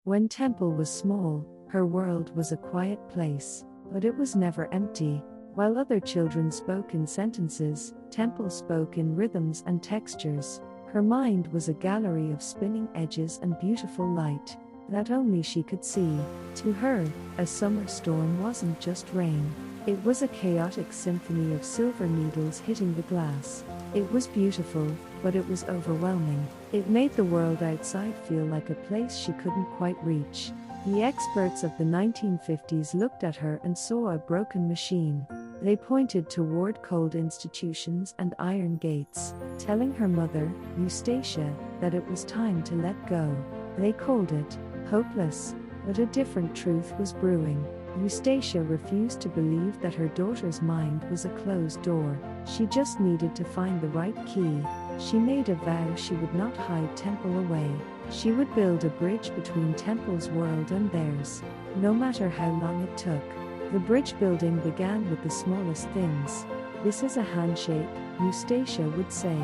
When Temple was small, her world was a quiet place, but it was never empty. While other children spoke in sentences, Temple spoke in rhythms and textures. Her mind was a gallery of spinning edges and beautiful light that only she could see. To her, a summer storm wasn't just rain. It was a chaotic symphony of silver needles hitting the glass. It was beautiful, but it was overwhelming. It made the world outside feel like a place she couldn't quite reach. The experts of the 1950s looked at her and saw a broken machine. They pointed toward cold institutions and iron gates, telling her mother, Eustacia, that it was time to let go. They called it hopeless, but a different truth was brewing. Eustacia refused to believe that her daughter's mind was a closed door. She just needed to find the right key. She made a vow she would not hide Temple away. She would build a bridge between Temple's world and theirs, no matter how long it took. The bridge building began with the smallest things. "This is a handshake," Eustacia would say,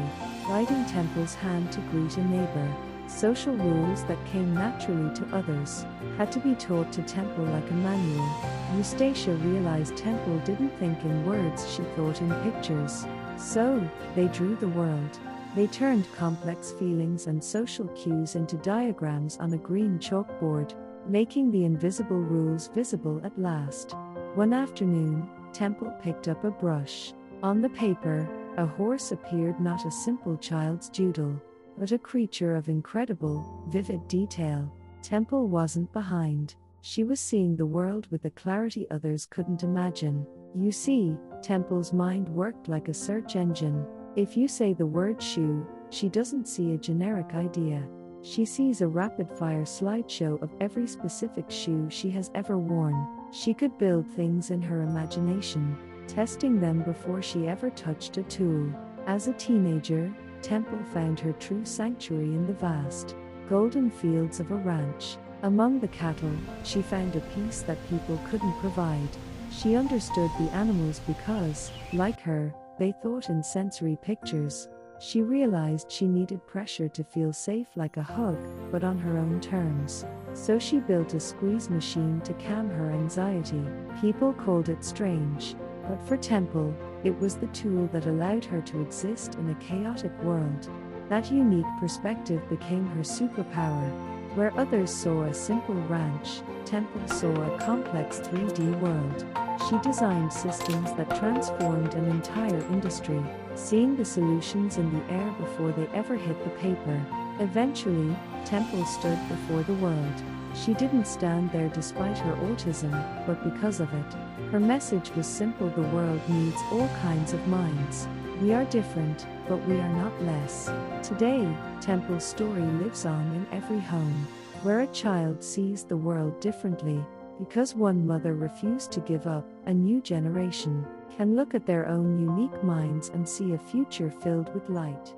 guiding Temple's hand to greet a neighbor. Social rules that came naturally to others had to be taught to Temple like a manual. Eustacia realized Temple didn't think in words, she thought in pictures. So, they drew the world. They turned complex feelings and social cues into diagrams on a green chalkboard, making the invisible rules visible at last. One afternoon, Temple picked up a brush. On the paper, a horse appeared, not a simple child's doodle, but a creature of incredible, vivid detail. Temple wasn't behind. She was seeing the world with a clarity others couldn't imagine. You see, Temple's mind worked like a search engine. If you say the word shoe, she doesn't see a generic idea. She sees a rapid-fire slideshow of every specific shoe she has ever worn. She could build things in her imagination, testing them before she ever touched a tool. As a teenager, Temple found her true sanctuary in the vast, golden fields of a ranch. Among the cattle, she found a peace that people couldn't provide. She understood the animals because, like her, they thought in sensory pictures. She realized she needed pressure to feel safe, like a hug, but on her own terms. So she built a squeeze machine to calm her anxiety. People called it strange, but for Temple, it was the tool that allowed her to exist in a chaotic world. That unique perspective became her superpower. Where others saw a simple ranch, Temple saw a complex 3D world. She designed systems that transformed an entire industry, seeing the solutions in the air before they ever hit the paper. Eventually, Temple stood before the world. She didn't stand there despite her autism, but because of it. Her message was simple: the world needs all kinds of minds. We are different, but we are not less. Today, Temple's story lives on in every home, where a child sees the world differently. Because one mother refused to give up, a new generation can look at their own unique minds and see a future filled with light.